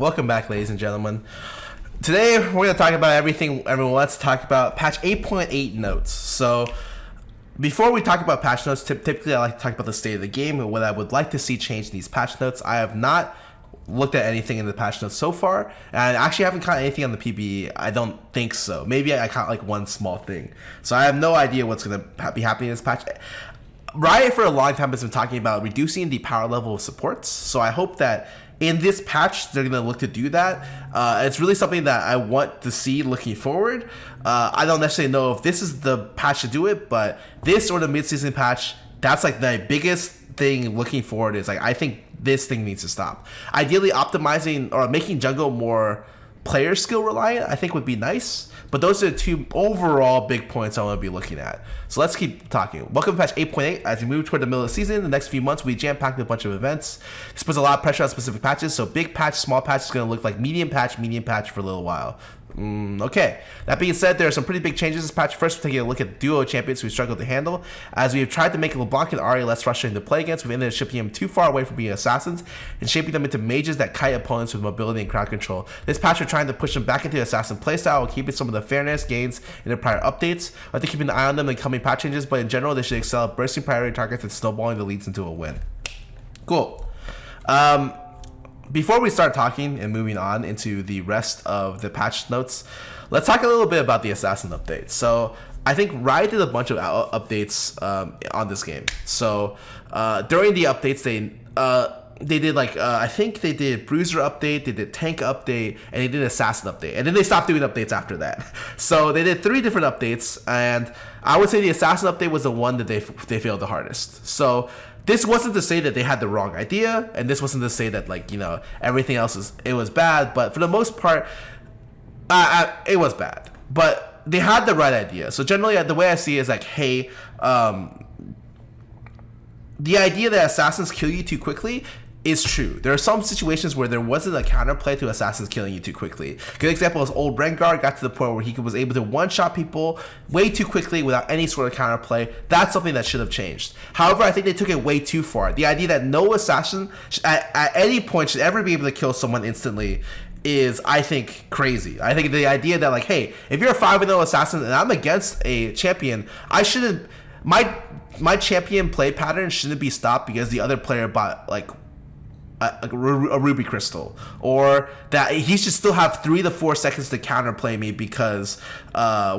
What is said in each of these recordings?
Welcome back, ladies and gentlemen. Today, we're going to talk about everything everyone wants to talk about, patch 8.8 notes. So, before we talk about patch notes, typically I like to talk about the state of the game and what I would like to see change in these patch notes. I have not looked at anything in the patch notes so far, and I actually haven't caught anything on the PBE. I don't think so. Maybe I caught like one small thing. So I have no idea what's going to be happening in this patch. Riot for a long time has been talking about reducing the power level of supports, so I hope that in this patch they're going to look to do that. It's really something that I want to see looking forward. I don't necessarily know if this is the patch to do it, but this or the mid-season patch, that's like the biggest thing looking forward. Is like, I think this thing needs to stop. Ideally optimizing or making jungle more player skill reliant, I think would be nice. But those are the two overall big points I want to be looking at. So let's keep talking. Welcome to patch 8.8. As we move toward the middle of the season, the next few months we jam-packed with a bunch of events. This puts a lot of pressure on specific patches, so big patch, small patch is going to look like medium patch for a little while. Okay, that being said, there are some pretty big changes this patch. First, we're taking a look at duo champions we struggled to handle. As we have tried to make Leblanc and Ahri less frustrating to play against, we've ended up shipping them too far away from being assassins and shaping them into mages that kite opponents with mobility and crowd control. This patch, we're trying to push them back into assassin playstyle while keeping some of the fairness gains in their prior updates. I have to keep an eye on them in coming patch changes, but in general, they should excel at bursting priority targets and snowballing the leads into a win. Cool. Before we start talking and moving on into the rest of the patch notes, let's talk a little bit about the Assassin update. So I think Riot did a bunch of updates on this game. So during the updates, they did like, I think they did Bruiser update, they did Tank update, and they did Assassin update. And then they stopped doing updates after that. So they did 3 different updates, and I would say the Assassin update was the one that they failed the hardest. So this wasn't to say that they had the wrong idea, and this wasn't to say that, like, you know, everything else was bad, but for the most part, it was bad. But they had the right idea. So generally, the way I see it is like, hey, the idea that assassins kill you too quickly is true. There are some situations where there wasn't a counterplay to assassins killing you too quickly. Good example is old Rengar got to the point where he was able to one-shot people way too quickly without any sort of counterplay. That's something that should have changed. However, I think they took it way too far. The idea that no assassin at any point should ever be able to kill someone instantly is, I think, crazy. I think the idea that, like, hey, if you're a 5-0 assassin and I'm against a champion, I shouldn't, my champion play pattern shouldn't be stopped because the other player bought, like, a ruby crystal, or that he should still have 3 to 4 seconds to counterplay me because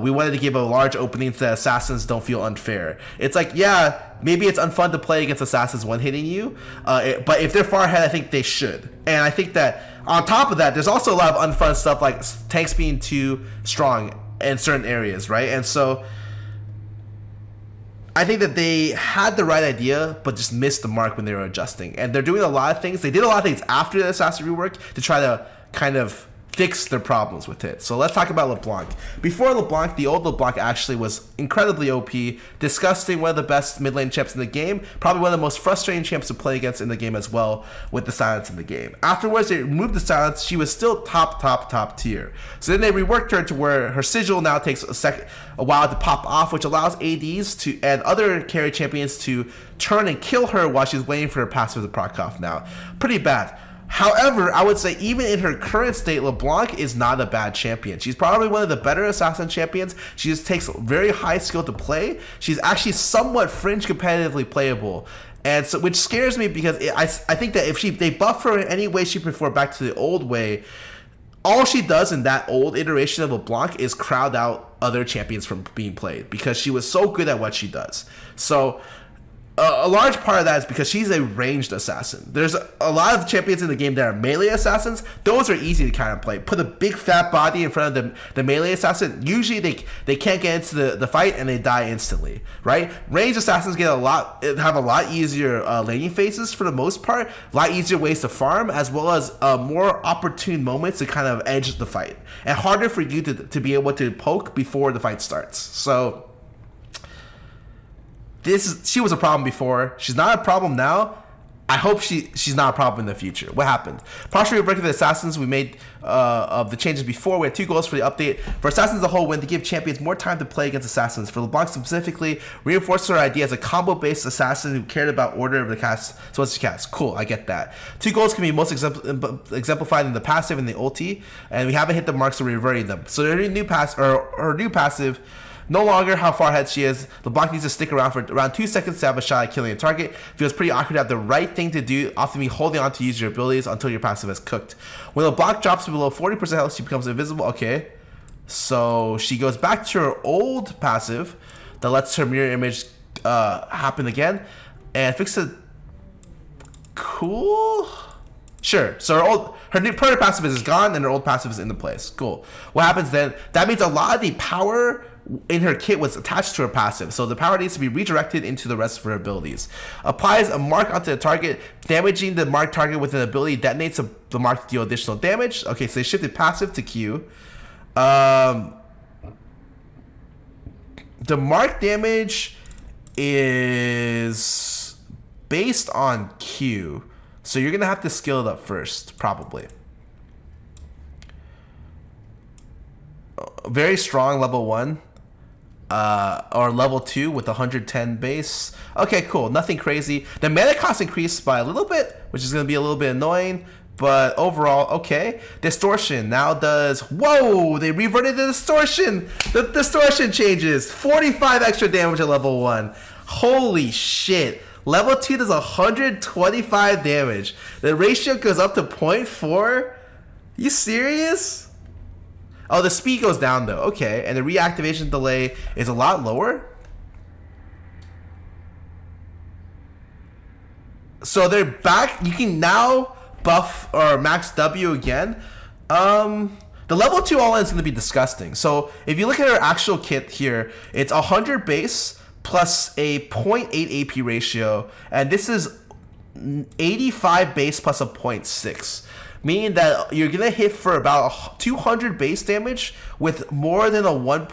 we wanted to give a large opening so that assassins don't feel unfair. It's like, yeah, maybe it's unfun to play against assassins when hitting you, but if they're far ahead, I think they should. And I think that on top of that, there's also a lot of unfun stuff like tanks being too strong in certain areas, right? And so I think that they had the right idea, but just missed the mark when they were adjusting. And they're doing a lot of things. They did a lot of things after the Assassin rework to try to kind of fix their problems with it. So let's talk about Leblanc. Before Leblanc, the old Leblanc actually was incredibly OP, disgusting, one of the best mid lane champs in the game, probably one of the most frustrating champs to play against in the game as well, with the silence in the game. Afterwards, they removed the silence. She was still top tier. So then they reworked her to where her sigil now takes a while to pop off, which allows ADs and other carry champions to turn and kill her while she's waiting for her passive to proc off now. Pretty bad. However, I would say even in her current state, Leblanc is not a bad champion. She's probably one of the better assassin champions. She just takes very high skill to play. She's actually somewhat fringe competitively playable. And so, which scares me because I think that if they buff her in any way, shape, or form back to the old way, all she does in that old iteration of LeBlanc is crowd out other champions from being played because she was so good at what she does. So a large part of that is because she's a ranged assassin. There's a lot of champions in the game that are melee assassins. Those are easy to counterplay. Put a big fat body in front of the melee assassin. Usually they can't get into the fight and they die instantly, right? Ranged assassins have a lot easier laning phases for the most part, a lot easier ways to farm, as well as more opportune moments to kind of edge the fight, and harder for you to be able to poke before the fight starts. So she was a problem before. She's not a problem now. I hope she's not a problem in the future. What happened? Partially breaking the assassins we made of the changes before. We had 2 goals for the update. For assassins as a whole, win to give champions more time to play against assassins. For Leblanc specifically, reinforced our idea as a combo-based assassin who cared about order of the cast. So what's the cast? Cool, I get that. 2 goals can be most exemplified in the passive and the ulti, and we haven't hit the marks, so we're reverting them. So her new passive. No longer how far ahead she is. LeBlanc needs to stick around for around 2 seconds to have a shot at killing a target. Feels pretty awkward to have the right thing to do, often be holding on to use your abilities until your passive is cooked. When LeBlanc drops below 40% health, she becomes invisible. Okay. So she goes back to her old passive that lets her mirror image happen again. And fix it. Cool. Sure. So her new permanent passive is gone and her old passive is in the place. Cool. What happens then? That means a lot of the power in her kit was attached to her passive, so the power needs to be redirected into the rest of her abilities. Applies a mark onto the target, damaging the marked target with an ability, detonates the mark to deal additional damage. Okay, so they shifted passive to Q. The mark damage is based on Q, so you're gonna have to skill it up first, probably. Very strong level 1. Or level 2 with 110 base. Okay, cool. Nothing crazy. The mana cost increased by a little bit, which is going to be a little bit annoying. But overall, okay. Distortion now does... Whoa! They reverted the distortion! The distortion changes. 45 extra damage at level 1. Holy shit. Level 2 does 125 damage. The ratio goes up to 0.4? You serious? Oh, the speed goes down though. Okay, and the reactivation delay is a lot lower. So they're back. You can now buff or max W again. The level 2 all-in is going to be disgusting. So if you look at our actual kit here, it's 100 base plus a 0.8 AP ratio, and this is 85 base plus a 0.6. Meaning that you're gonna hit for about 200 base damage with more than a 1.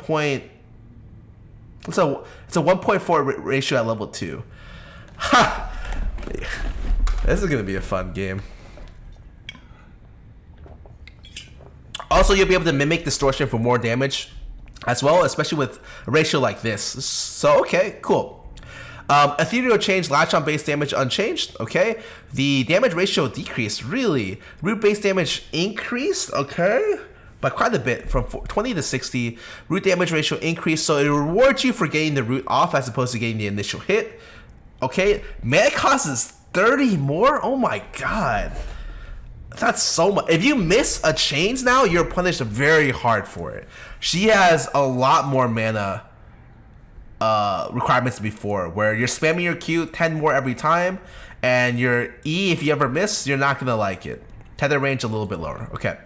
It's a 1.4 ratio at level 2. Ha! This is gonna be a fun game. Also, you'll be able to mimic distortion for more damage as well, especially with a ratio like this. So okay, cool. Ethereal Change, latch on base damage unchanged, okay. The damage ratio decreased, really. Root base damage increased, okay, by quite a bit, from 20 to 60. Root damage ratio increased, so it rewards you for getting the root off as opposed to getting the initial hit, okay. Mana cost is 30 more, oh my god. That's so much. If you miss a change now, you're punished very hard for it. She has a lot more mana requirements before, where you're spamming your Q 10 more every time, and your E, if you ever miss, you're not gonna like it. Tether range a little bit lower. Okay.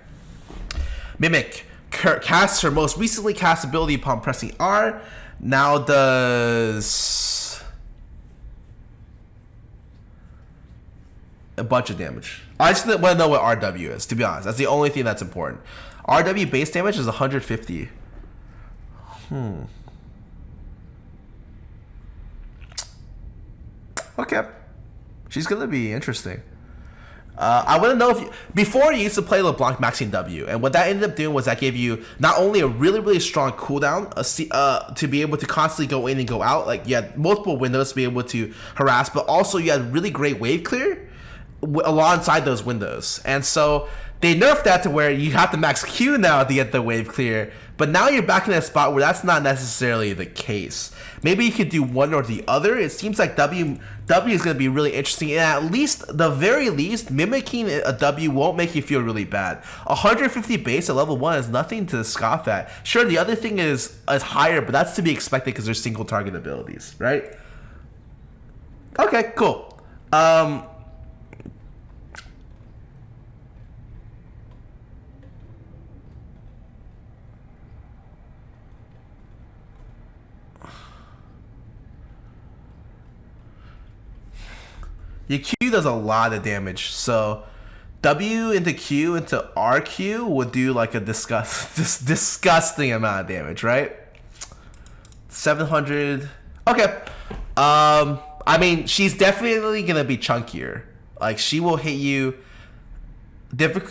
Mimic casts her most recently cast ability upon pressing R. Now does a bunch of damage. I just want to know what RW is, to be honest. That's the only thing that's important. RW base damage is 150. Okay. She's going to be interesting. I want to know if you, before you used to play LeBlanc maxing W, and what that ended up doing was that gave you not only a really, really strong cooldown to be able to constantly go in and go out, like you had multiple windows to be able to harass, but also you had really great wave clear alongside those windows. And so they nerfed that to where you have to max Q now to get the wave clear, but now you're back in a spot where that's not necessarily the case. Maybe you could do one or the other. It seems like W is going to be really interesting, and at least, the very least, mimicking a W won't make you feel really bad. 150 base at level 1 is nothing to scoff at. Sure, the other thing is higher, but that's to be expected because they're single target abilities, right? Okay, cool. Your Q does a lot of damage, so W into Q into RQ would do like a disgusting amount of damage, right? 700. Okay. I mean, she's definitely gonna be chunkier. Like, she will hit you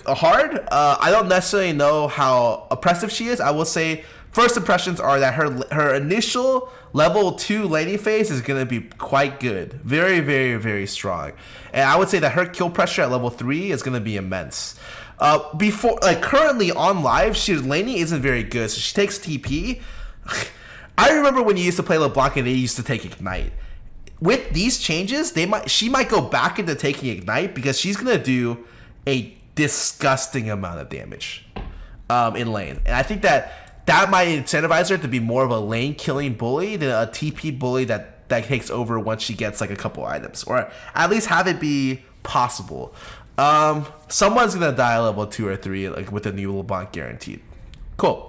hard. I don't necessarily know how oppressive she is. I will say first impressions are that her initial level 2 laning phase is going to be quite good. Very, very, very strong. And I would say that her kill pressure at level 3 is going to be immense. Currently on live, laning isn't very good, so she takes TP. I remember when you used to play LeBlanc and they used to take Ignite. With these changes, she might go back into taking Ignite because she's going to do a disgusting amount of damage in lane. And I think that might incentivize her to be more of a lane killing bully than a TP bully that takes over once she gets like a couple items, or at least have it be possible. Someone's gonna die at level 2 or 3 like with a new LeBlanc guaranteed. Cool.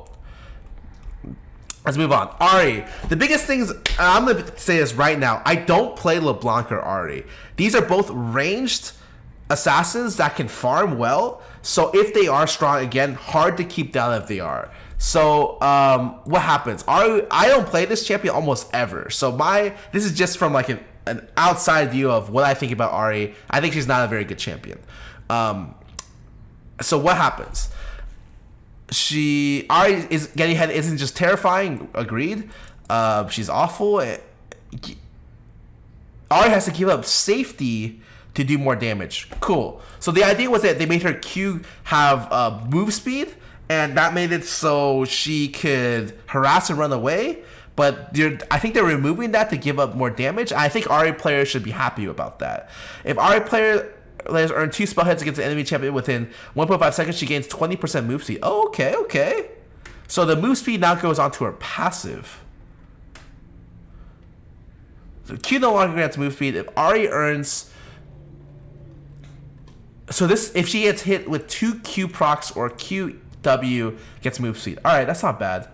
Let's move on. Ahri. The biggest things, I'm going to say this right now, I don't play Leblanc or Ahri. These are both ranged assassins that can farm well. So if they are strong, again, hard to keep down if they are. So what happens? I don't play this champion almost ever. So this is just from like an outside view of what I think about Ahri. I think she's not a very good champion. So what happens? Ahri is getting ahead isn't just terrifying, agreed. She's awful. Ahri has to give up safety to do more damage. Cool. So the idea was that they made her Q have move speed, and that made it so she could harass and run away. But I think they're removing that to give up more damage. I think Ahri players should be happy about that. If Ahri players earn 2 spell hits against an enemy champion within 1.5 seconds, she gains 20% move speed. Oh, okay. So the move speed now goes onto her passive. So Q no longer grants move speed. If Ahri earns... So if she gets hit with 2 Q procs or QW gets move speed. Alright, that's not bad.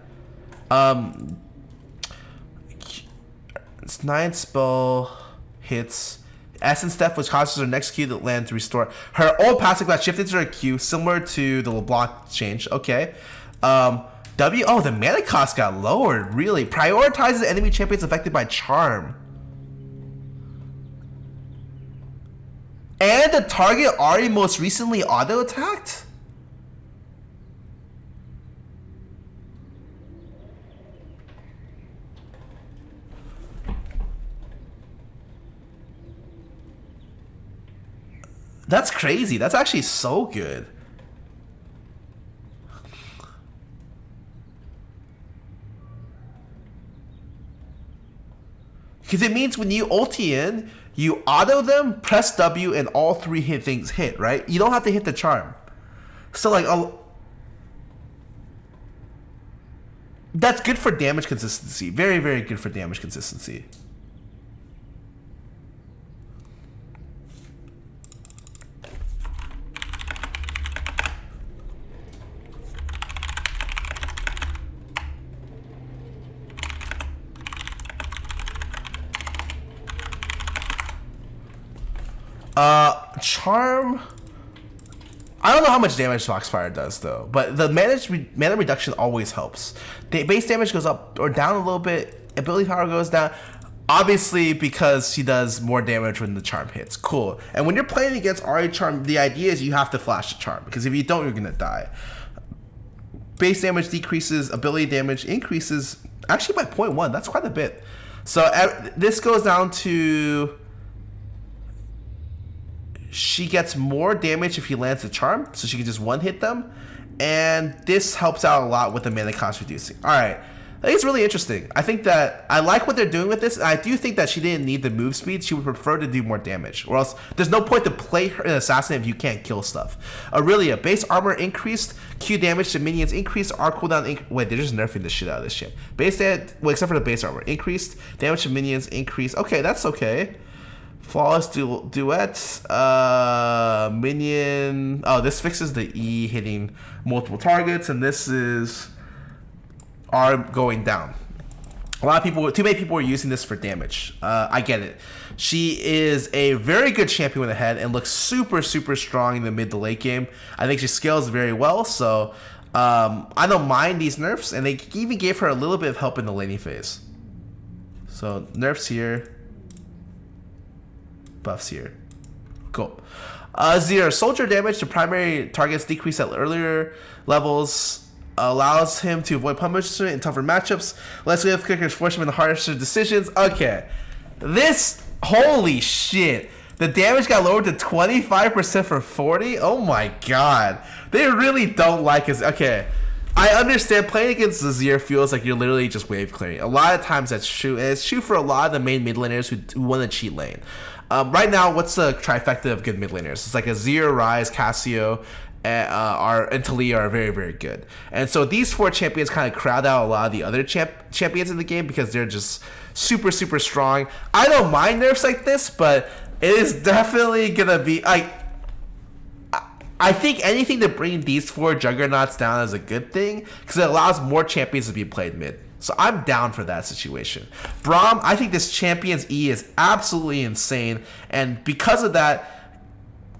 It's 9 spell hits. Essence Staff, which causes her next Q to land to restore. Her old passive got shifted to her Q, similar to the Leblanc change. Okay. Oh, the mana cost got lowered. Really? Prioritizes enemy champions affected by charm. And the target Ahri most recently auto-attacked? That's crazy. That's actually so good. Because it means when you ulti in, you auto them, press W, and all 3 things hit, right? You don't have to hit the charm. So like, that's good for damage consistency. Very, very good for damage consistency. Charm, I don't know how much damage Foxfire does though, but the mana reduction always helps. The base damage goes up or down a little bit, ability power goes down, obviously because she does more damage when the charm hits. Cool. And when you're playing against Ahri charm, the idea is you have to flash the charm, because if you don't, you're gonna die. Base damage decreases, ability damage increases actually by 0.1. That's quite a bit. So this goes down to... She gets more damage if he lands the charm, so she can just one-hit them. And this helps out a lot with the mana cost reducing. Alright, I think it's really interesting. I think that I like what they're doing with this, and I do think that she didn't need the move speed. She would prefer to do more damage, or else there's no point to play her an assassin if you can't kill stuff. Aurelia, base armor increased, Q damage to minions increased, R cooldown wait, they're just nerfing the shit out of this shit. Base damage, well, except for the base armor, increased, damage to minions increased. Okay, that's okay. Flawless duets, minion. Oh, this fixes the E hitting multiple targets, and this is R going down. A lot of people, too many people were using this for damage. I get it. She is a very good champion with a head and looks super, super strong in the mid to late game. I think she scales very well, so I don't mind these nerfs, and they even gave her a little bit of help in the laning phase. So nerfs here. Buffs here. Cool. Zero soldier damage to primary targets decrease at earlier levels. Allows him to avoid punishment in tougher matchups. Less wave clickers force him into harsher decisions. Okay. This, holy shit. The damage got lowered to 25% for 40? Oh my god. They really don't like us. Okay. I understand playing against Zephyr feels like you're literally just wave clearing. A lot of times that's true. And it's true for a lot of the main mid laners who want to cheat lane. Right now, what's the trifecta of good mid laners? It's like a Zero, Rise, Cassio, and Thalia are very, very good. And so these 4 champions kind of crowd out a lot of the other champions in the game because they're just super, super strong. I don't mind nerfs like this, but it is definitely going to be... I think anything to bring these 4 juggernauts down is a good thing because it allows more champions to be played mid. So I'm down for that situation. Braum, I think this champion's E is absolutely insane. And because of that,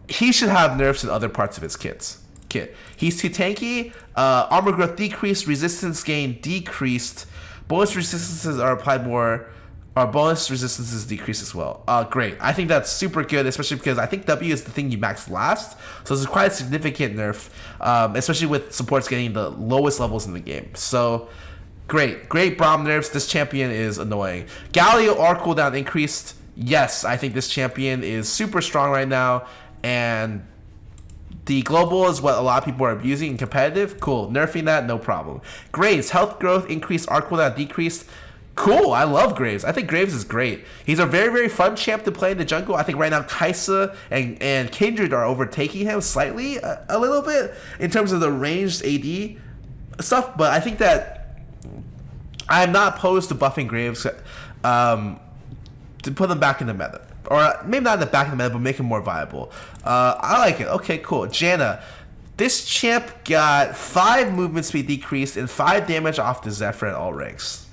he should have nerfs in other parts of his kit. He's too tanky. Armor growth decreased. Resistance gain decreased. Bonus resistances are applied more. Our bonus resistances decrease as well. Great. I think that's super good, especially because I think W is the thing you max last. So this is quite a significant nerf, especially with supports getting the lowest levels in the game. So great Braum nerfs. This champion is annoying. Galio R cooldown increased. Yes, I think this champion is super strong right now. And the global is what a lot of people are abusing in competitive. Cool. Nerfing that, no problem. Graves, health growth increased, arc cooldown decreased. Cool. I love Graves. I think Graves is great. He's a very, very fun champ to play in the jungle. I think right now Kaisa and Kindred are overtaking him slightly, a little bit, in terms of the ranged AD stuff. But I think that I'm not opposed to buffing Graves to put them back in the meta. Or maybe not in the back of the meta, but make him more viable. I like it. Okay, cool. Janna. This champ got 5 movement speed decreased and 5 damage off the Zephyr at all ranks.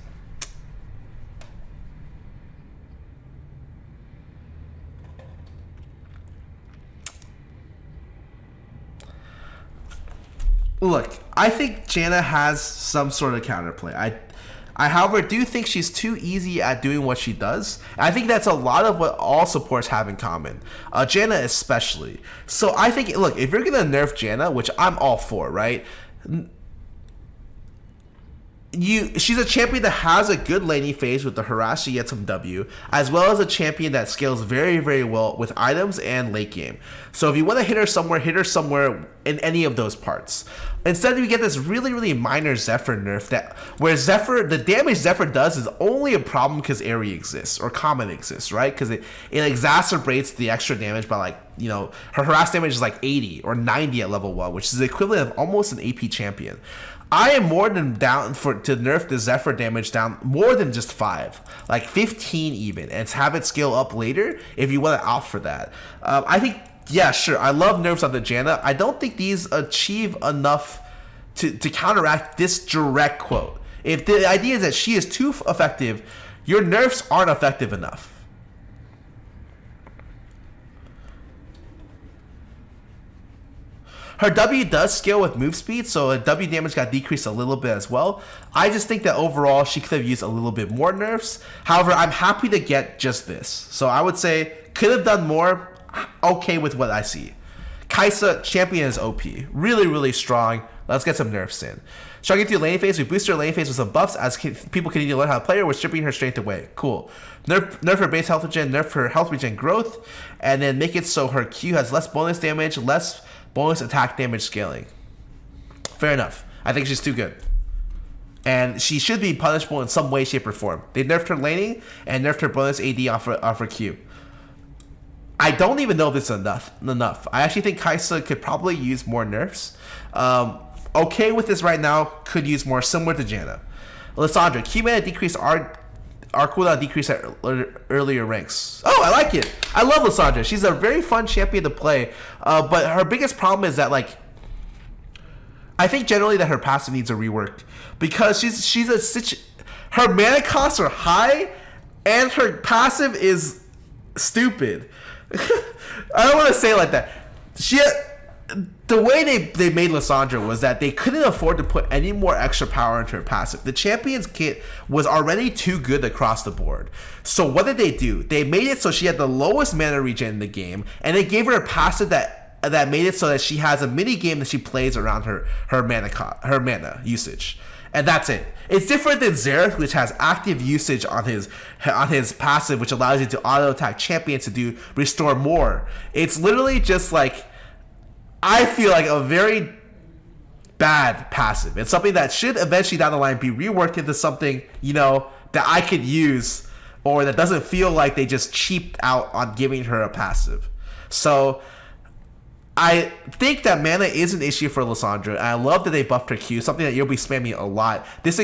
Look, I think Janna has some sort of counterplay. I, however, do think she's too easy at doing what she does. I think that's a lot of what all supports have in common. Janna especially. So I think, look, if you're going to nerf Janna, which I'm all for, right? She's a champion that has a good laning phase with the harass she gets from W, as well as a champion that scales very, very well with items and late game. So if you want to hit her somewhere in any of those parts. Instead, we get this really, really minor Zephyr nerf where the damage Zephyr does is only a problem because Aerie exists or Comet exists, right? Because it exacerbates the extra damage by her harass damage is like 80 or 90 at level 1, which is the equivalent of almost an AP champion. I am more than down to nerf the Zephyr damage down more than just 5, like 15 even, and have it scale up later if you want to opt for that. I think, yeah, sure, I love nerfs on the Janna. I don't think these achieve enough to counteract this direct quote. If the idea is that she is too effective, your nerfs aren't effective enough. Her W does scale with move speed, so her W damage got decreased a little bit as well. I just think that overall she could have used a little bit more nerfs. However, I'm happy to get just this. So I would say could have done more. Okay with what I see. Kaisa, champion is OP. Really, really strong. Let's get some nerfs in. Struggling through lane phase, we boost her lane phase with some buffs as people continue to learn how to play her. We're stripping her strength away. Cool. Nerf her base health regen, nerf her health regen growth, and then make it so her Q has less bonus damage, less bonus attack damage scaling. Fair enough. I think she's too good. And she should be punishable in some way, shape, or form. They nerfed her laning and nerfed her bonus AD off her Q. I don't even know if this is enough. I actually think Kaisa could probably use more nerfs. Okay with this right now, could use more, similar to Janna. Lissandra, Q mana decrease, our cooldown decrease at earlier ranks. Oh, I like it. I love Lissandra. She's a very fun champion to play. But her biggest problem is that, I think generally that her passive needs a rework. Because her mana costs are high, and her passive is stupid. I don't want to say it like that. the way they made Lissandra was that they couldn't afford to put any more extra power into her passive. The Champions kit was already too good across the board. So what did they do? They made it so she had the lowest mana regen in the game, and they gave her a passive that made it so that she has a mini game that she plays around her mana usage. And that's it. It's different than Xerath, which has active usage on his passive, which allows you to auto attack champions to restore more. It's literally just like, I feel like a very bad passive. It's something that should eventually down the line be reworked into something, that I could use, or that doesn't feel like they just cheaped out on giving her a passive. So I think that mana is an issue for Lissandra, and I love that they buffed her Q, something that you'll be spamming a lot. This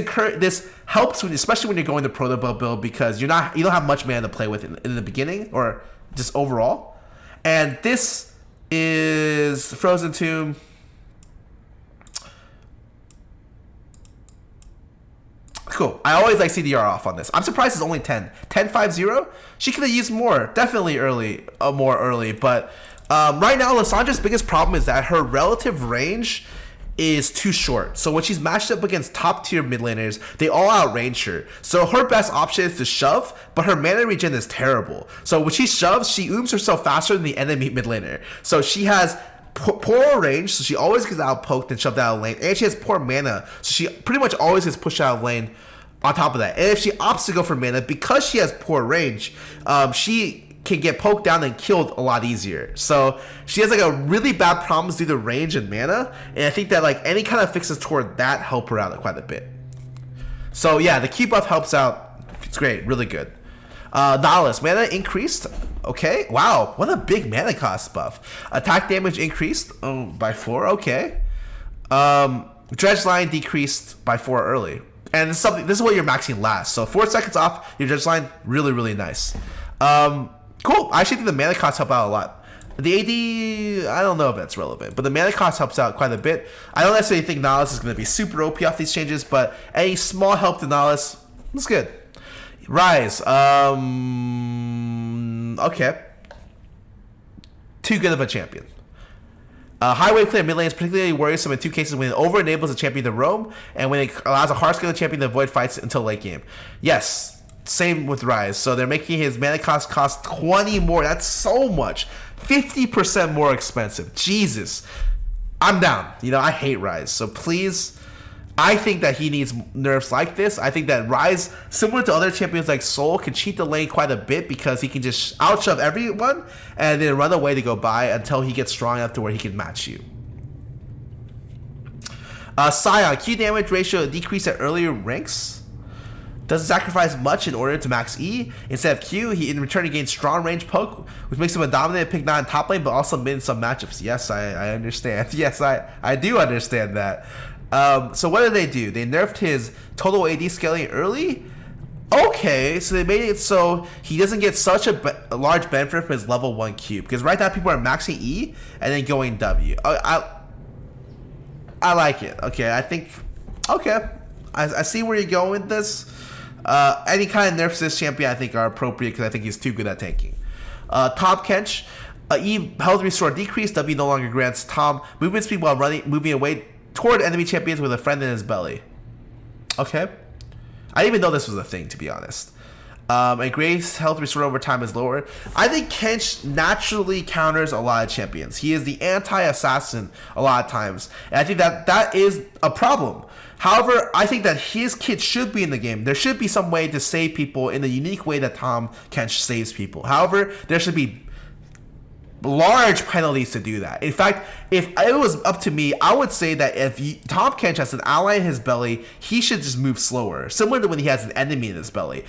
helps, especially when you're going the proto build, because you don't have much mana to play with in the beginning, or just overall. And this is Frozen Tomb. Cool. I always like CDR off on this. I'm surprised it's only 10. 10-5-0? She could have used more. Definitely more early, but right now, Lissandra's biggest problem is that her relative range is too short. So when she's matched up against top tier mid laners, they all outrange her. So her best option is to shove, but her mana regen is terrible. So when she shoves, she ooms herself faster than the enemy mid laner. So she has poor range, so she always gets outpoked and shoved out of lane, and she has poor mana, so she pretty much always gets pushed out of lane on top of that. And if she opts to go for mana, because she has poor range, she can get poked down and killed a lot easier. So she has like a really bad problems due to range and mana, and I think that like any kind of fixes toward that help her out quite a bit. So yeah, the Q buff helps out. It's great, really good. Nautilus, mana increased. Okay, wow, what a big mana cost buff. Attack damage increased by 4. Okay. Dredge line decreased by 4 early, and this is what you're maxing last. So 4 seconds off your dredge line, really really nice. Cool. I actually think the mana cost help out a lot. The AD, I don't know if that's relevant, but the mana cost helps out quite a bit. I don't necessarily think Nautilus is going to be super OP off these changes, but any small help to Nautilus is good. Rise. Okay. Too good of a champion. High wave play in mid lane is particularly worrisome in 2 cases: when it over enables a champion to roam, and when it allows a hard scaling champion to avoid fights until late game. Yes. Same with Rise. So they're making his mana cost 20 more. That's so much. 50% more expensive. Jesus. I'm down. I hate Rise. So please, I think that he needs nerfs like this. I think that Rise, similar to other champions like Soul, can cheat the lane quite a bit because he can just outshove everyone and then run away to go by until he gets strong enough to where he can match you. Scion, Q damage ratio decreased at earlier ranks. Doesn't sacrifice much in order to max E. Instead of Q, he in return gains strong range poke, which makes him a dominant pick not in top lane, but also mid in some matchups. Yes, I understand. Yes, I do understand that. So what did they do? They nerfed his total AD scaling early? Okay, so they made it so he doesn't get such a large benefit from his level 1 Q. Because right now people are maxing E and then going W. I like it. Okay, I think... Okay. I see where you're going with this. Any kind of nerfs to this champion I think are appropriate because I think he's too good at tanking. Tom Kench, E health restore decrease. W no longer grants Tom movement speed while moving away toward enemy champions with a friend in his belly. Okay. I didn't even know this was a thing, to be honest. And Grace health restore over time is lower. I think Kench naturally counters a lot of champions. He is the anti-assassin a lot of times. And I think that is a problem. However, I think that his kit should be in the game. There should be some way to save people in the unique way that Tom Kench saves people. However, there should be large penalties to do that. In fact, if it was up to me, I would say that if Tom Kench has an ally in his belly, he should just move slower. Similar to when he has an enemy in his belly.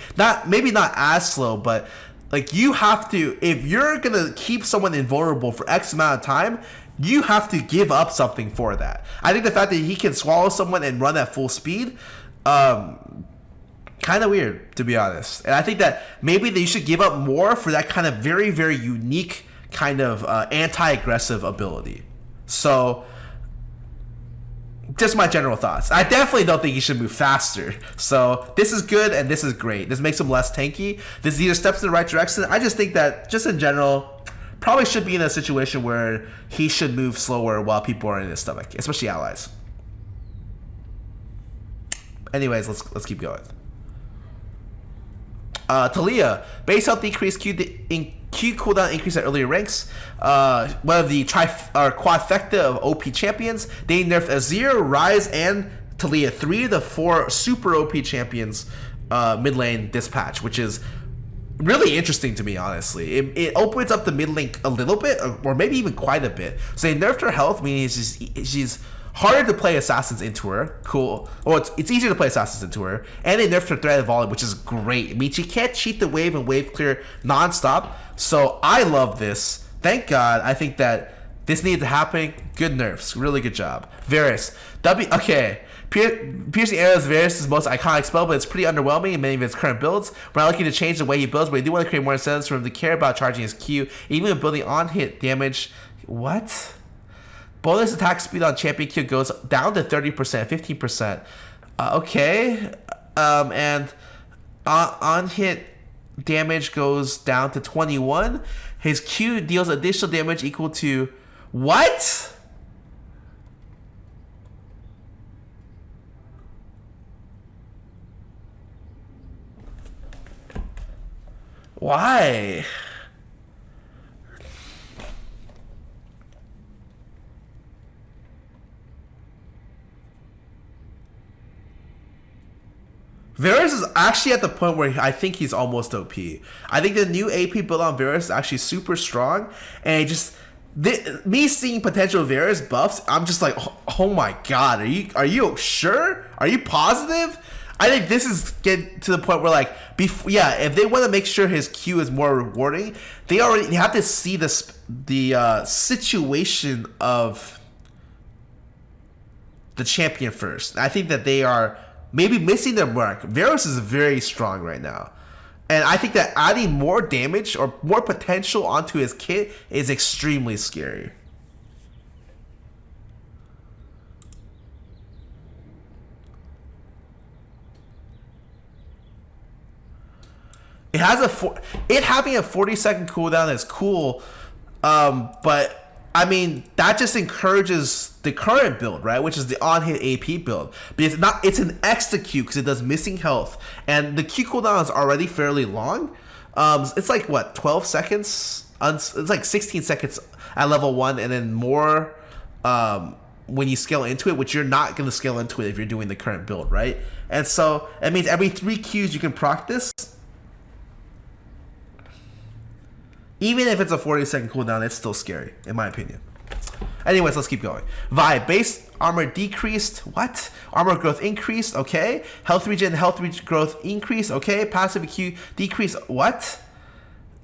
Maybe not as slow, but like you have to, if you're going to keep someone invulnerable for X amount of time, you have to give up something for that. I think the fact that he can swallow someone and run at full speed, kind of weird, to be honest. And I think that maybe they should give up more for that kind of very, very unique kind of anti-aggressive ability. So, just my general thoughts. I definitely don't think he should move faster. So, this is good and this is great. This makes him less tanky. This either steps in the right direction. I just think that, just in general, probably should be in a situation where he should move slower while people are in his stomach, especially allies. Anyways, let's keep going. Thalia, base health decrease, Q cooldown increase at earlier ranks. One of the quadfecta of OP champions. They nerfed Azir, Ryze, and Thalia, 3 of the 4 super OP champions mid lane this patch, which is really interesting to me, honestly. It opens up the mid lane a little bit, or maybe even quite a bit. So they nerfed her health, meaning she's harder to play assassins into her. Cool. Well, it's easier to play assassins into her. And they nerfed her threat of volume, which is great. I mean, she can't cheat the wave and wave clear nonstop. So I love this. Thank God. I think that this needed to happen. Good nerfs. Really good job. Varus. Okay. Piercing Arrows, Varus' most iconic spell, but it's pretty underwhelming in many of its current builds. We're not looking to change the way he builds, but we do want to create more incentives for him to care about charging his Q, even when building on-hit damage. What? Bonus attack speed on champion Q goes down to 30%, 15%. Okay. And on-hit damage goes down to 21. His Q deals additional damage equal to... What? Why? Varus is actually at the point where I think he's almost OP. I think the new AP build on Varus is actually super strong, and me seeing potential Varus buffs, I'm just like, oh my god, are you sure? Are you positive? I think this is getting to the point where, like, if they want to make sure his Q is more rewarding, they have to see the situation of the champion first. I think that they are maybe missing their mark. Varus is very strong right now, and I think that adding more damage or more potential onto his kit is extremely scary. It has having a 40-second cooldown is cool, but I mean that just encourages the current build, right? Which is the on-hit AP build. But it's an execute because it does missing health, and the Q cooldown is already fairly long. It's like what, 12 seconds? It's like 16 seconds at level 1, and then more when you scale into it, which you're not going to scale into it if you're doing the current build, right? And so it means every 3 Qs you can proc this. Even if it's a 40-second cooldown, it's still scary, in my opinion. Anyways, let's keep going. Vi, base armor decreased. What? Armor growth increased. Okay. Health regen, growth increased. Okay. Passive Q decrease. What?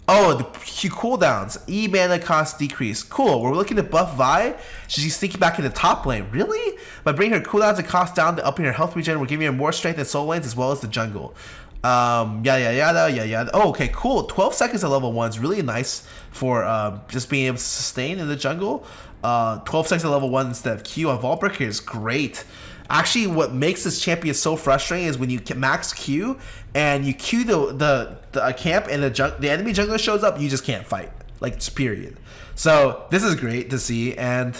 Oh, the Q cooldowns. E mana cost decrease. Cool. We're looking to buff Vi. She's sneaking back in the top lane. Really? By bringing her cooldowns and cost down to upping her health regen, we're giving her more strength in soul lanes as well as the jungle. Yada. Oh, okay, cool. 12 seconds at level 1 is really nice for just being able to sustain in the jungle. 12 seconds at level 1 instead of Q on Vaultbreaker is great. Actually, what makes this champion so frustrating is when you max Q and you Q the camp and the enemy jungler shows up, you just can't fight. Like, it's period. So this is great to see, and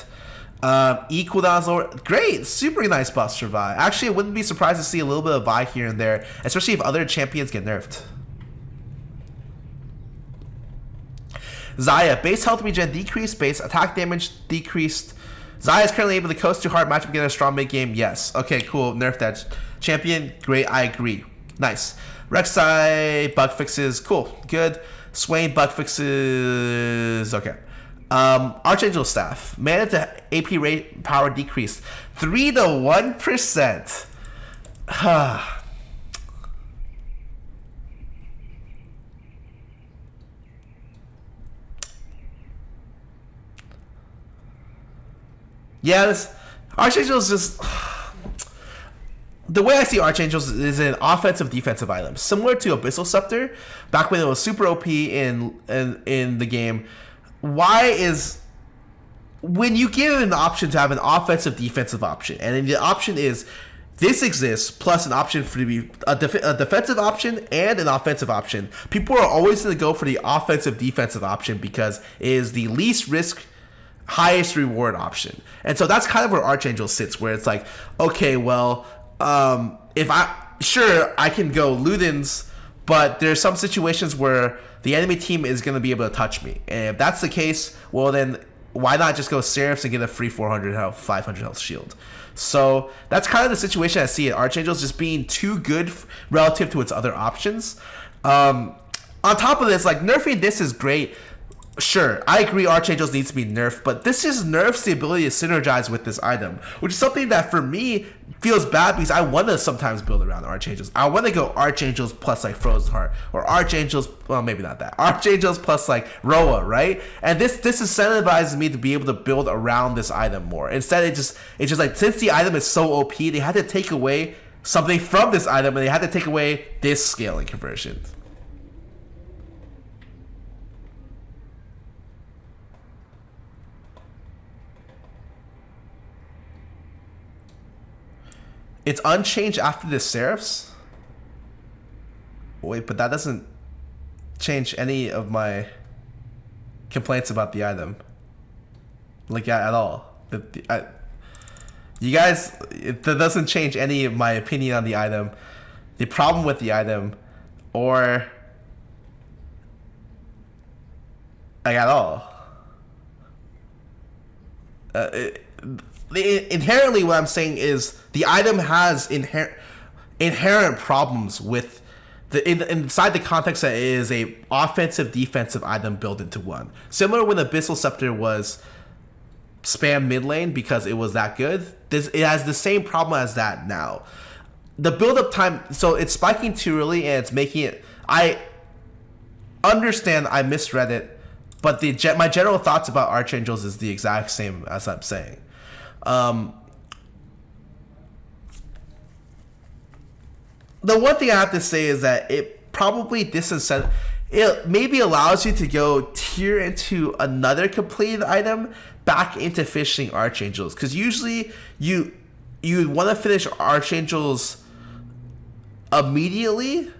E cooldowns lower. Great, super nice buffs for Vi. Actually, I wouldn't be surprised to see a little bit of Vi here and there, especially if other champions get nerfed. Xayah, base health regen decreased, base attack damage decreased. Xayah is currently able to coast to hard matchup against a strong mid game. Yes. Okay, cool. Nerf that champion. Great, I agree. Nice. Rek'Sai bug fixes. Cool. Good. Swain bug fixes. Okay. Archangel Staff. Mana to AP rate power decreased 3 to 1%. Yeah, this Archangel's just... The way I see Archangels is an offensive defensive item, similar to Abyssal Scepter back when it was super OP in the game. Why is when you give an option to have an offensive defensive option, and the option is this exists, plus an option for to be a defensive option and an offensive option. People are always going to go for the offensive defensive option because it is the least risk, highest reward option. And so that's kind of where Archangel sits, where it's like, okay, well, if I can go Ludens, but there's some situations where the enemy team is going to be able to touch me. And if that's the case, well then why not just go Seraphs and get a free 400 health, 500 health shield? So that's kind of the situation I see it. Archangel's just being too good relative to its other options. On top of this, like, nerfing this is great. Sure, I agree Archangels needs to be nerfed, but this just nerfs the ability to synergize with this item, which is something that for me feels bad because I want to sometimes build around Archangels. I want to go Archangels plus like Frozen Heart, or Archangels, well, maybe not that. Archangels plus like Roa, right? And this incentivizes me to be able to build around this item more. Instead, it's just like, since the item is so OP, they had to take away something from this item, and they had to take away this scaling conversion. It's unchanged after the Seraphs? Wait, but that doesn't change any of my complaints about the item. Like, at all. You guys, that doesn't change any of my opinion on the item, the problem with the item, or like at all. Inherently, what I'm saying is the item has inherent problems with inside the context that it is a offensive defensive item built into one. Similar when Abyssal Scepter was spam mid lane because it was that good. It has the same problem as that now. The build up time, so it's spiking too early and it's making it. I understand I misread it, but my general thoughts about Archangels is the exact same as I'm saying. The one thing I have to say is that it probably it maybe allows you to go tier into another completed item back into finishing Archangels, because usually you want to finish Archangels immediately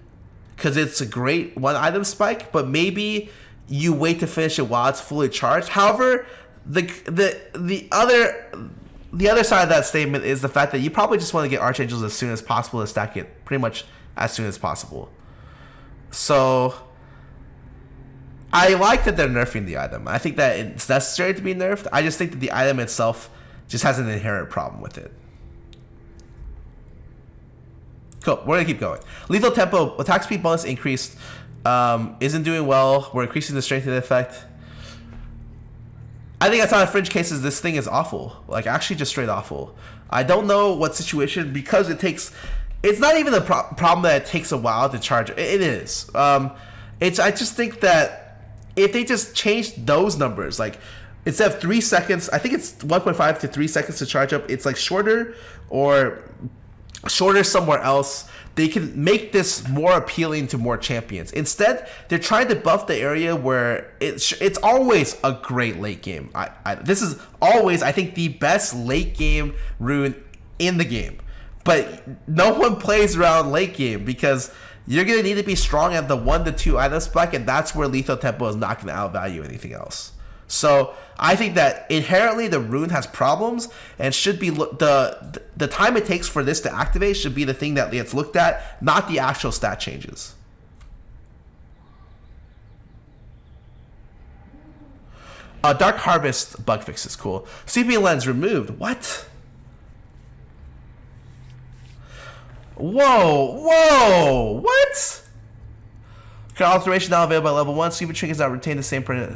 because it's a great one item spike, but maybe you wait to finish it while it's fully charged. However, the other side of that statement is the fact that you probably just want to get Archangels as soon as possible to stack it pretty much as soon as possible. So I like that they're nerfing the item. I think that it's necessary to be nerfed. I just think that the item itself just has an inherent problem with it. Cool, we're gonna keep going. Lethal tempo, attack speed bonus increased. Isn't doing well. We're increasing the strength of the effect. I think that's not a fringe cases. This thing is awful. Like, actually just straight awful. I don't know what situation, because it's not even a problem that it takes a while to charge. It is. I just think that if they just changed those numbers, like instead of 3 seconds, I think it's 1.5 to 3 seconds to charge up. It's like shorter or shorter somewhere else. They can make this more appealing to more champions. Instead, they're trying to buff the area where it's always a great late game. This is always, I think, the best late game rune in the game. But no one plays around late game because you're going to need to be strong at the 1 to 2 item spec, and that's where lethal tempo is not going to outvalue anything else. So I think that inherently the rune has problems, and should be the time it takes for this to activate should be the thing that gets looked at, not the actual stat changes. Dark Harvest bug fix is cool. CPU lens removed. What? Whoa! What? Current alteration now available at level 1. Super trinkets now retain the same print.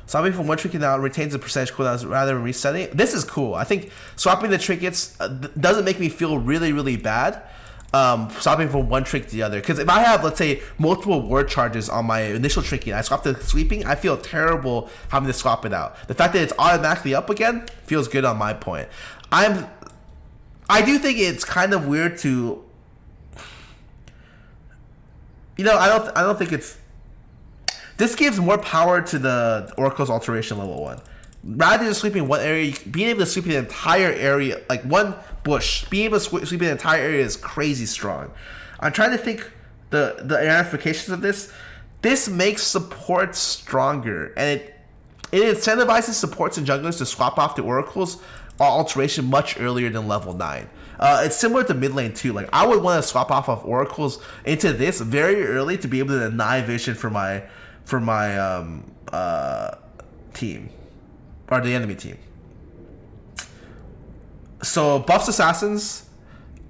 Swapping from one trinket now retains a percentage cooldown rather than resetting. This is cool. I think swapping the trinkets doesn't make me feel really, really bad. Swapping from one trinket to the other. Because if I have, let's say, multiple ward charges on my initial trinket, I swap to sweeping, I feel terrible having to swap it out. The fact that it's automatically up again feels good on my point. I do think it's kind of weird to, I don't think it's. This gives more power to the Oracle's Alteration level 1. Rather than just sweeping one area, being able to sweep the entire area, like one bush, being able to sweep the entire area is crazy strong. I'm trying to think the ramifications of this. This makes supports stronger, and it incentivizes supports and junglers to swap off the Oracle's Alteration much earlier than level 9. It's similar to mid lane too. Like I would want to swap off of Oracles into this very early to be able to deny vision for my team. Or the enemy team. So buffs assassins,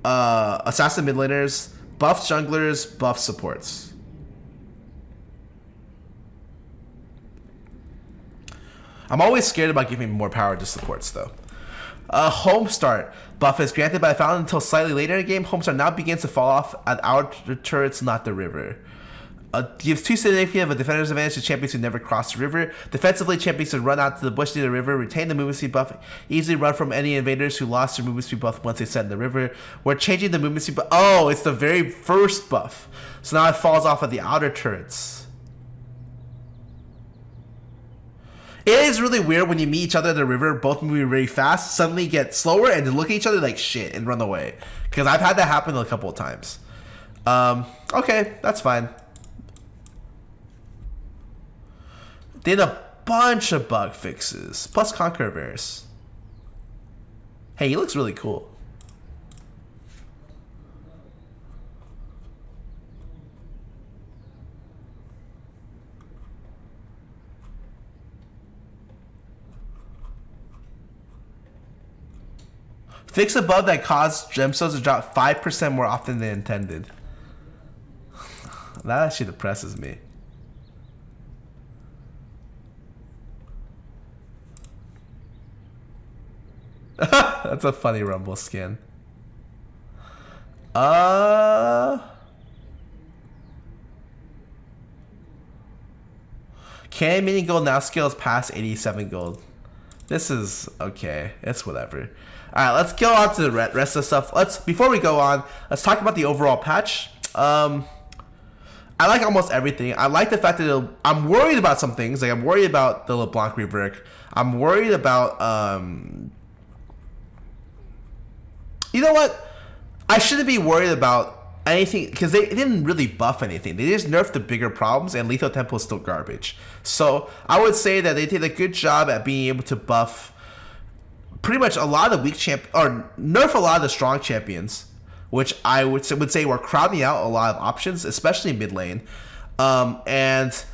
assassin mid laners, buffs junglers, buffs supports. I'm always scared about giving more power to supports though. Home start buff is granted by the fountain until slightly later in the game. Home start now begins to fall off at our turrets, not the river. Gives 2 significant of a defender's advantage to champions who never cross the river. Defensively, champions who run out to the bush near the river retain the movement speed buff. Easily run from any invaders who lost their movement speed buff once they set in the river. We're changing the movement speed buff. Oh, it's the very first buff. So now it falls off of the outer turrets. It is really weird when you meet each other at the river, both moving really fast, suddenly get slower and then look at each other like shit and run away. Because I've had that happen a couple of times. Okay, that's fine. Did a bunch of bug fixes, plus Conqueror Bears. Hey, he looks really cool. Fix a bug that caused gemstones to drop 5% more often than intended. That actually depresses me. That's a funny Rumble skin. Can mini gold now scales past 87 gold? This is okay. It's whatever. All right, let's go on to the rest of the stuff. Before we go on, let's talk about the overall patch. I like almost everything. I like the fact that I'm worried about some things. Like I'm worried about the LeBlanc rework. I'm worried about you know what? I shouldn't be worried about anything because they didn't really buff anything. They just nerfed the bigger problems, and Lethal Tempo is still garbage. So I would say that they did a good job at being able to buff pretty much a lot of the weak or nerf a lot of the strong champions, which I would say were crowding out a lot of options, especially mid lane. And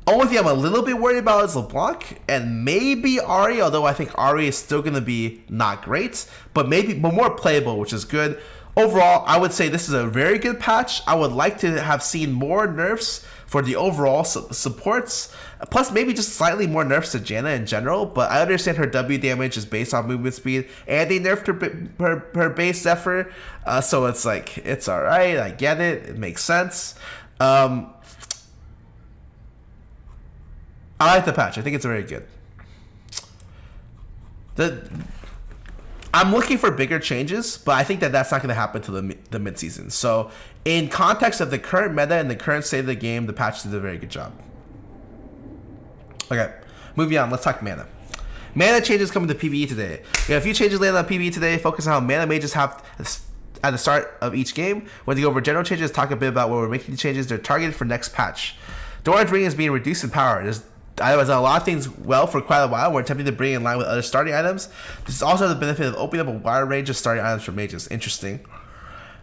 only thing I'm a little bit worried about is LeBlanc and maybe Ahri, although I think Ahri is still going to be not great, but more playable, which is good. Overall, I would say this is a very good patch. I would like to have seen more nerfs for the overall supports, plus maybe just slightly more nerfs to Janna in general, but I understand her W damage is based on movement speed, and they nerfed her base Zephyr, so it's like, it's alright, I get it, it makes sense. I like the patch. I think it's very good. I'm looking for bigger changes, but I think that that's not going to happen to the mid-season. So, in context of the current meta and the current state of the game, the patch did a very good job. Okay, moving on. Let's talk mana. Mana changes coming to PvE today. We have a few changes landed on PvE today. Focus on how mana mages have at the start of each game. When they go over general changes, talk a bit about where we're making the changes. They're targeted for next patch. Doran's Ring is being reduced in power. I was done a lot of things well for quite a while. We're attempting to bring in line with other starting items. This also has the benefit of opening up a wider range of starting items for mages. Interesting.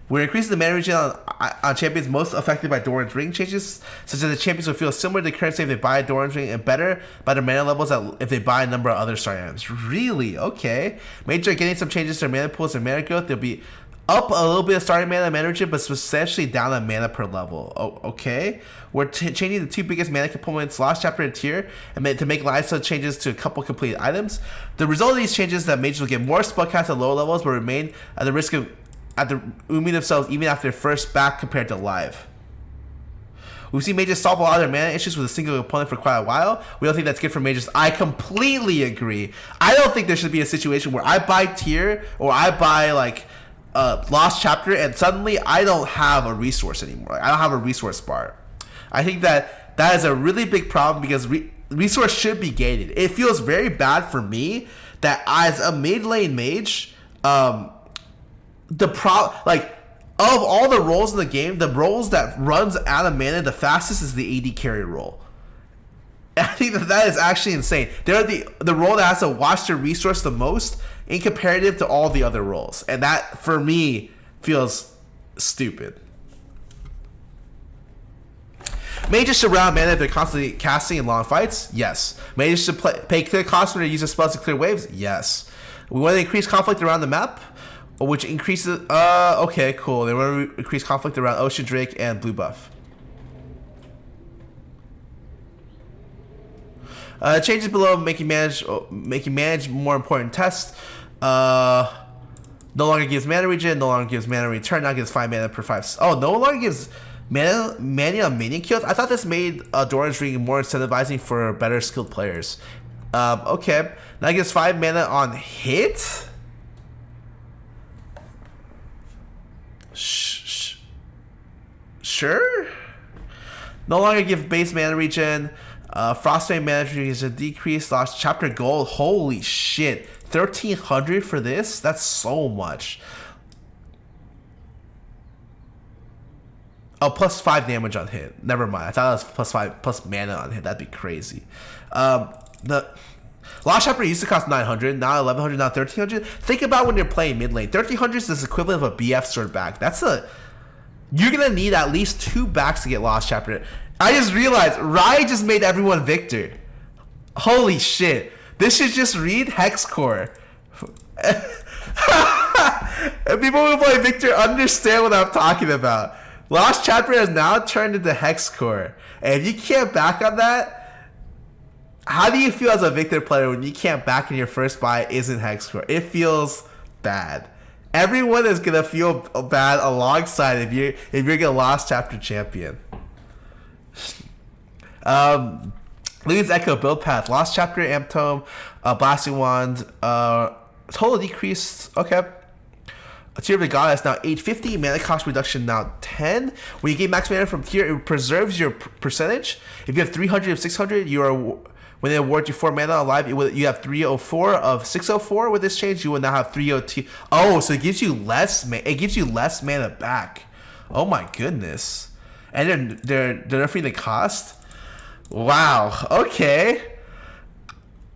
We're increasing the mana region on champions most affected by Doran's Ring changes, such that the champions will feel similar to the current state if they buy Doran's Ring and better by their mana levels if they buy a number of other starting items. Really? Okay. Mages are getting some changes to their mana pools and mana growth. They'll be up a little bit of starting mana and mana region, but substantially down on mana per level. Oh, okay. We're changing the two biggest mana components, Lost Chapter and Tier, and to make lifestyle changes to a couple completed items. The result of these changes is that mages will get more spellcasts at lower levels, but remain at the risk of ooming themselves even after their first back compared to live. We've seen mages solve a lot of their mana issues with a single component for quite a while. We don't think that's good for mages. I completely agree. I don't think there should be a situation where I buy Tier or I buy like Lost Chapter and suddenly I don't have a resource anymore. I don't have a resource bar. I think that that is a really big problem because resource should be gated. It feels very bad for me that as a mid lane mage, of all the roles in the game, the roles that runs out of mana the fastest is the AD carry role. I think that is actually insane. They're the role that has to watch their resource the most in comparative to all the other roles. And that, for me, feels stupid. Mages should run out of mana if they're constantly casting in long fights? Yes. Mages should pay clear costs when they use their spells to clear waves? Yes. We want to increase conflict around the map, which increases... okay, cool. They want to increase conflict around Ocean Drake and Blue Buff. Changes below making manage more important tests. No longer gives mana regen, no longer gives mana return, now gives 5 mana per 5. Oh, no longer gives mana on minion kills? I thought this made Doran's Ring more incentivizing for better skilled players. Okay. Now it gives 5 mana on hit? Sure? No longer give base mana regen. Frostbane mana regen is a decrease. Lost chapter gold. Holy shit. 1,300 for this? That's so much. Oh, plus 5 damage on hit. Never mind. I thought it was plus 5 plus mana on hit. That'd be crazy. The Lost Chapter used to cost 900, now 1,100, now 1,300. Think about when you're playing mid lane. 1,300 is the equivalent of a BF sword back. You're gonna need at least 2 backs to get Lost Chapter. I just realized Rai just made everyone Victor. Holy shit. This should just read Hex Core. People who play Victor understand what I'm talking about. Lost Chapter has now turned into Hex Core. And if you can't back on that, how do you feel as a Victor player when you can't back in your first buy isn't Hex Core? It feels bad. Everyone is gonna feel bad alongside if you're gonna Lost Chapter champion. Luden's Echo build path. Lost Chapter, Amp Tome, Blasting Wand, total decrease. Okay. A tier of the goddess now 850, mana cost reduction now 10. When you gain max mana from tier, it preserves your percentage. If you have 300 of 600, when they award you 4 mana alive, you have 304 of 604. With this change, you will now have 302. Oh, so it gives you less mana back. Oh my goodness. And they're nerfing the cost. Wow. Okay.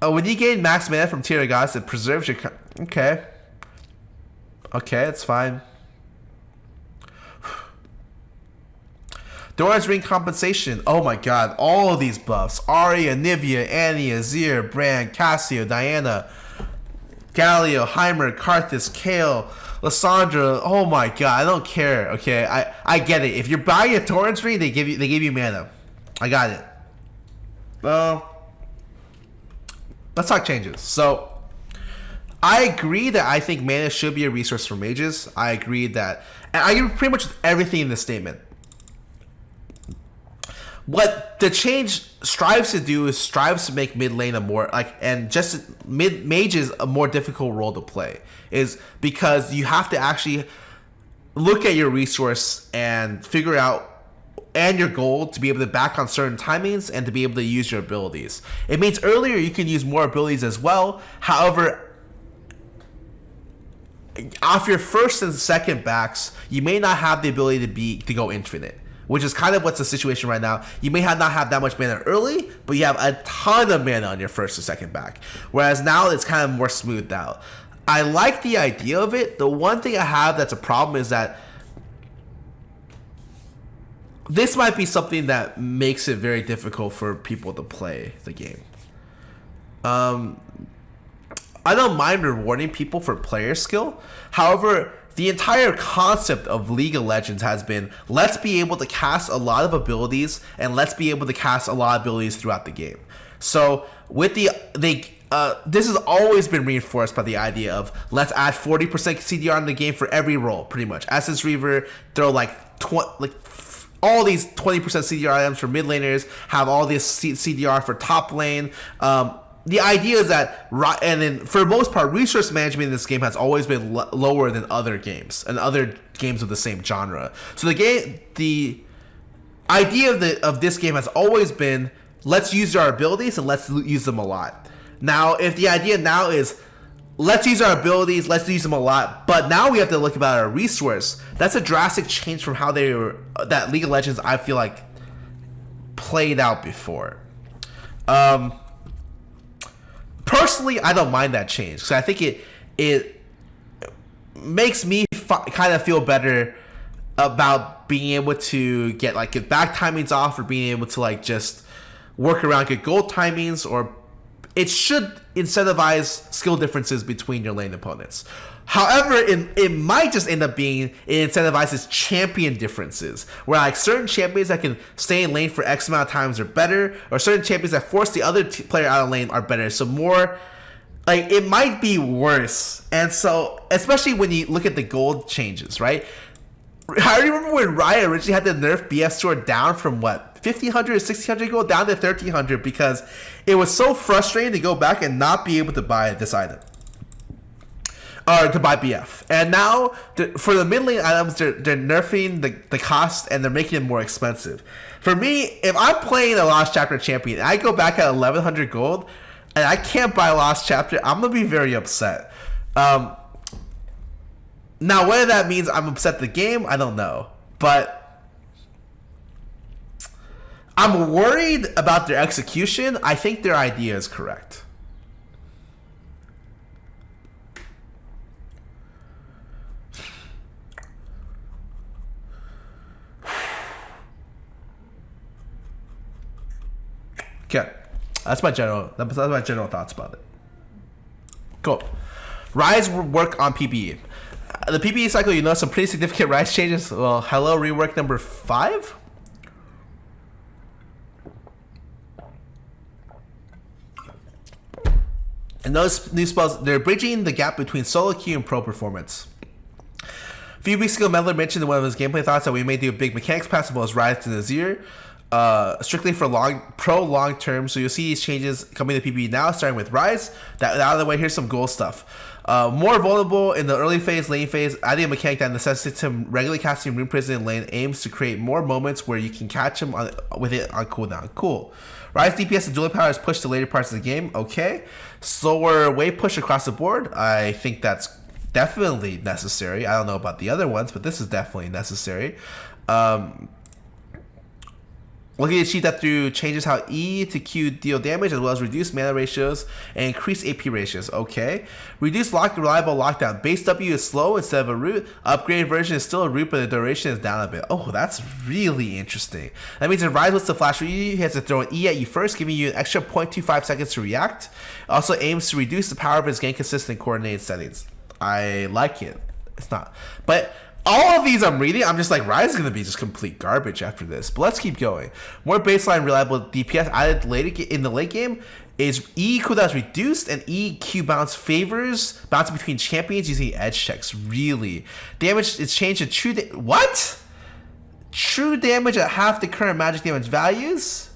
When you gain max mana from tier of goddess, it preserves your. Okay. Okay, it's fine. Doran's Ring compensation. Oh my god, all of these buffs. Arya, Nivea, Annie, Azir, Bran, Cassio, Diana, Galio, Heimer, Karthus, Kale, Lysandra. Oh my god, I don't care. Okay, I get it. If you're buying a Doran's Ring, they give you mana. I got it. Well, let's talk changes. So I agree that I think mana should be a resource for mages. I agree that, and I agree pretty much with everything in this statement. What the change strives to do is strives to make mid lane a more mages a more difficult role to play, is because you have to actually look at your resource and figure out and your goal to be able to back on certain timings and to be able to use your abilities. It means earlier you can use more abilities as well. However, off your first and second backs, you may not have the ability to go infinite, which is kind of what's the situation right now. You may not have that much mana early, but you have a ton of mana on your first or second back. Whereas now it's kind of more smoothed out. I like the idea of it. The one thing I have that's a problem is that this might be something that makes it very difficult for people to play the game. I don't mind rewarding people for player skill. However, the entire concept of League of Legends has been, let's be able to cast a lot of abilities and let's be able to cast a lot of abilities throughout the game. So with this has always been reinforced by the idea of let's add 40% CDR in the game for every role, pretty much. Essence Reaver, throw all these 20% CDR items for mid laners, have all this CDR for top lane. The idea is that, and then for the most part, resource management in this game has always been lower than other games and other games of the same genre. So the idea of this game has always been, let's use our abilities and let's use them a lot. Now, if the idea now is, let's use our abilities, let's use them a lot, but now we have to look about our resource, that's a drastic change from how they were, that League of Legends, I feel like, played out before. Personally, I don't mind that change, because I think it makes me kind of feel better about being able to get back timings off, or being able to just work around good gold timings, or it should incentivize skill differences between your lane opponents. However, it might just end up being, it incentivizes champion differences, where certain champions that can stay in lane for X amount of times are better, or certain champions that force the other player out of lane are better. So more, it might be worse. And so, especially when you look at the gold changes, right? I remember when Riot originally had to nerf BF Sword down from 1,500 or 1,600 gold down to 1,300, because it was so frustrating to go back and not be able to buy this item. Or to buy BF. And now, for the mid lane items, they're nerfing the cost, and they're making it more expensive. For me, if I'm playing a Lost Chapter champion, and I go back at 1,100 gold, and I can't buy Lost Chapter, I'm going to be very upset. Now, whether that means I'm upset at the game, I don't know. But I'm worried about their execution. I think their idea is correct. Okay, that's my general thoughts about it. Cool. Rise work on PBE. The PBE cycle, you know, some pretty significant rise changes. Well, hello, rework number 5. And those new spells, they're bridging the gap between solo queue and pro performance. A few weeks ago, Medler mentioned in one of his gameplay thoughts that we may do a big mechanics pass as well as Rise to Nazir. Strictly for long term, so you'll see these changes coming to PBE now, starting with Rise. That out of the way, here's some goal stuff. More vulnerable in the early phase, lane phase, adding a mechanic that necessitates him regularly casting Rune Prison in lane aims to create more moments where you can catch him with it on cooldown. Cool. Rise DPS and dueling power is pushed to later parts of the game. Okay. Slower wave push across the board. I think that's definitely necessary. I don't know about the other ones, but this is definitely necessary. Looking to achieve that through changes how E to Q deal damage, as well as reduce mana ratios and increase AP ratios. Okay. Reduce reliable lockdown. Base W is slow instead of a root. Upgraded version is still a root, but the duration is down a bit. Oh, that's really interesting. That means if Rise wants to flash you, he has to throw an E at you first, giving you an extra 0.25 seconds to react. Also aims to reduce the power of his game consistent coordinated settings. I like it. It's not. But all of these I'm reading, I'm just like, Rise is going to be just complete garbage after this. But let's keep going. More baseline reliable DPS added in the late game is E cooldown is reduced, and E Q bounce favors bouncing between champions using edge checks. Really? Damage is changed to true... What? True damage at half the current magic damage values?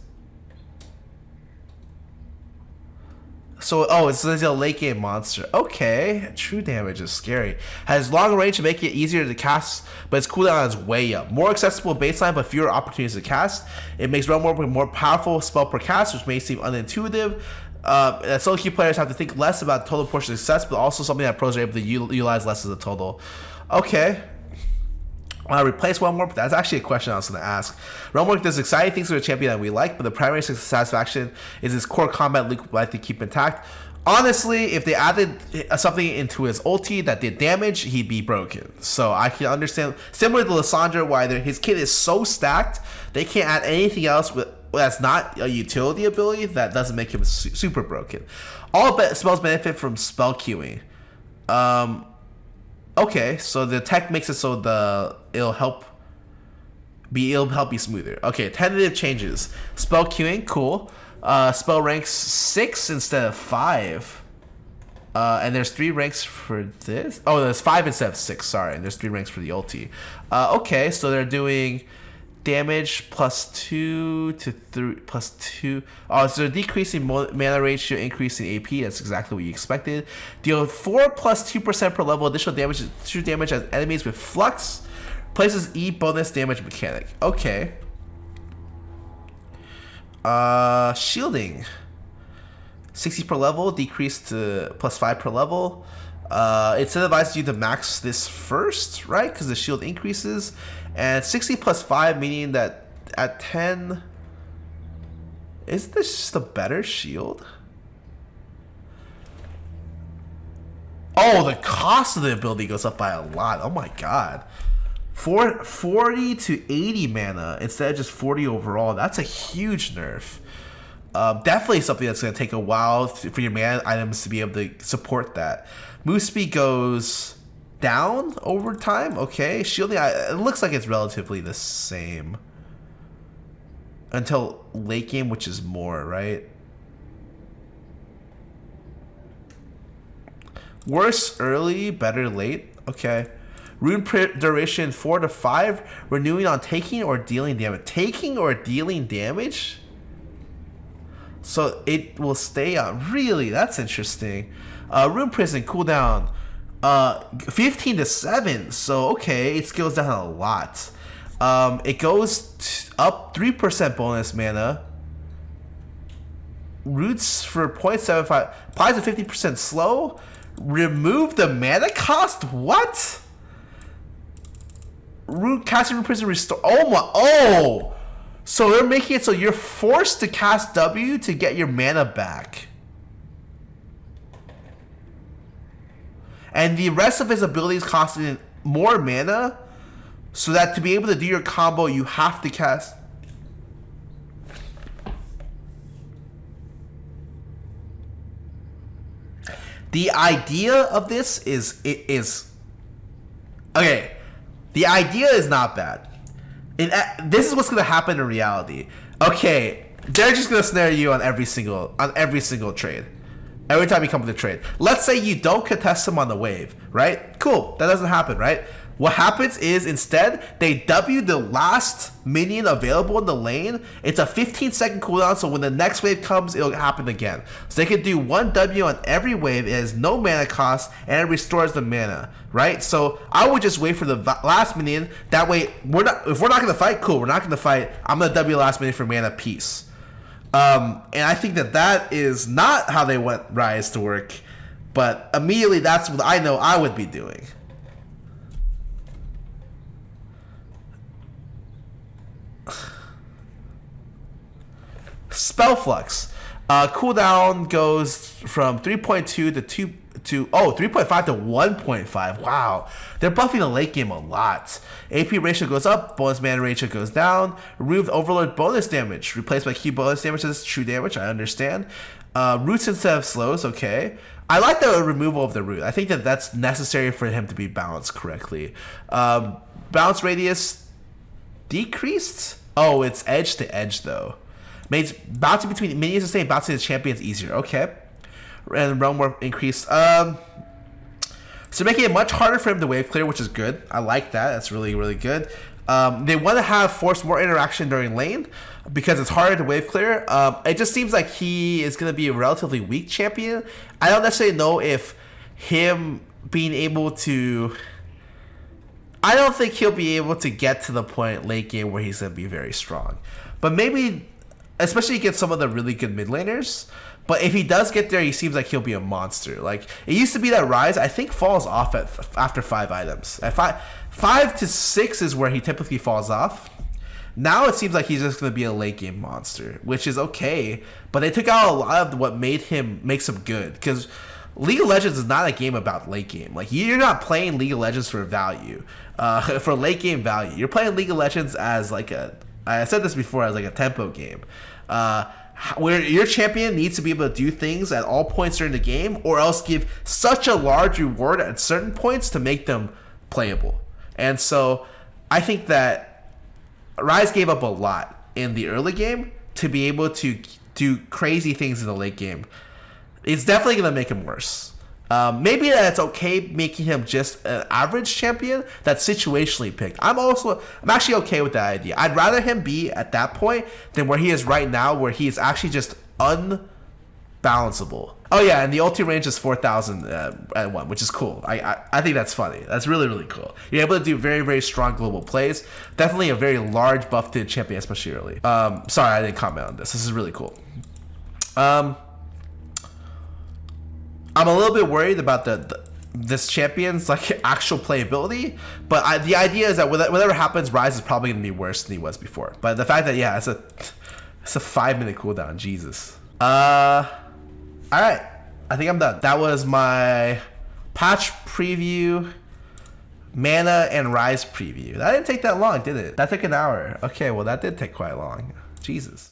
So, it's a late game monster. Okay, true damage is scary. Has long range to make it easier to cast, but its cooldown is way up. More accessible baseline, but fewer opportunities to cast. It makes Realm Warp a more powerful spell per cast, which may seem unintuitive. Solo queue players have to think less about total portion of success, but also something that pros are able to utilize less as a total. Okay. Replace Realm Warp? That's actually a question I was going to ask. Realm Warp does exciting things with a champion that we like, but the primary satisfaction is his core combat loop like to keep intact. Honestly, if they added something into his ulti that did damage, he'd be broken. So I can understand, similar to Lissandra, why his kit is so stacked, they can't add anything else that's not a utility ability that doesn't make him super broken. All spells benefit from spell queuing. Okay, so the tech makes it so it'll help be smoother. Okay, tentative changes. Spell queuing, cool. Spell ranks 6 instead of 5. And there's 3 ranks for this. Oh, there's 5 instead of 6, sorry. And there's 3 ranks for the ulti. Okay, so they're doing damage +2 to 3 +2. Oh, so they're decreasing mana ratio, increasing AP. That's exactly what you expected. Deal 4 +2% per level additional damage, true damage as enemies with Flux. Places E bonus damage mechanic. Okay. Shielding. 60 per level, decreased to +5 per level. It incentivizes you to max this first, right? Because the shield increases. And 60 +5, meaning that at 10... Isn't this just a better shield? Oh, the cost of the ability goes up by a lot. Oh my god. 40 to 80 mana instead of just 40 overall. That's a huge nerf. Definitely something that's going to take a while for your mana items to be able to support that. Move speed goes down over time. Okay. Shielding, it looks like it's relatively the same. Until late game, which is more, right? Worse early, better late. Okay. Rune duration 4 to 5. Renewing on taking or dealing damage. Taking or dealing damage? So it will stay on. Really? That's interesting. Rune prison cooldown 15 to 7. So okay, it scales down a lot. It goes up 3% bonus mana. Roots for 0.75. Applies a 50% slow. Remove the mana cost? What? Root casting prison restore. Oh my! Oh, so they're making it so you're forced to cast W to get your mana back, and the rest of his abilities costing more mana, so that to be able to do your combo, you have to cast. The idea of this is okay. The idea is not bad. This is what's gonna happen in reality. Okay, they're just gonna snare you on every single trade. Every time you come with a trade. Let's say you don't contest them on the wave, right? Cool, that doesn't happen, right? What happens is instead they W the last minion available in the lane. It's a 15-second cooldown, so when the next wave comes, it'll happen again. So they can do 1 W on every wave. It has no mana cost and it restores the mana, right? So I would just wait for the last minion. That way, if we're not gonna fight, cool. We're not gonna fight. I'm gonna W last minion for mana, peace. And I think that is not how they want Rise to work, but immediately that's what I know I would be doing. Spell Flux. Cooldown goes from 3.2 to 3.5 to 1.5. Wow. They're buffing the late game a lot. AP ratio goes up, bonus mana ratio goes down. Removed Overload bonus damage. Replaced by key bonus damage as true damage, I understand. Roots instead of slows, okay. I like the removal of the root. I think that's necessary for him to be balanced correctly. Bounce radius decreased? Oh, it's edge to edge though. Makes bouncing between minions the same, bouncing the champions easier. Okay. And realm warp increased. So making it much harder for him to wave clear, which is good. I like that. That's really, really good. They want to force more interaction during lane because it's harder to wave clear. It just seems like he is going to be a relatively weak champion. I don't necessarily know if him being able to... I don't think he'll be able to get to the point late game where he's going to be very strong. But maybe... especially against some of the really good mid laners. But if he does get there, he seems like he'll be a monster. Like, it used to be that Rise, I think, falls off after 5 items. At 5 to 6 is where he typically falls off. Now it seems like he's just going to be a late game monster, which is okay. But they took out a lot of what makes him good. Because League of Legends is not a game about late game. Like, you're not playing League of Legends for value, for late game value. You're playing League of Legends as like I said this before, as like a tempo game, where your champion needs to be able to do things at all points during the game, or else give such a large reward at certain points to make them playable. And so I think that Rise gave up a lot in the early game to be able to do crazy things in the late game. It's definitely going to make him worse. Maybe that's okay making him just an average champion that's situationally picked. I'm actually okay with that idea. I'd rather him be at that point than where he is right now, where he is actually just unbalanceable Oh yeah, and the ulti range is 4,000 at 1, which is cool. I think that's funny. That's really, really cool. You're able to do very, very strong global plays. Definitely a very large buff to the champion, especially early. Sorry, I didn't comment on this. This is really cool. I'm a little bit worried about this champion's like actual playability, but the idea is that whatever happens, Rise is probably gonna be worse than he was before. But the fact that it's a 5-minute cooldown, Jesus. All right, I think I'm done. That was my patch preview, mana and Rise preview. That didn't take that long, did it? That took an hour. Okay, well that did take quite long. Jesus.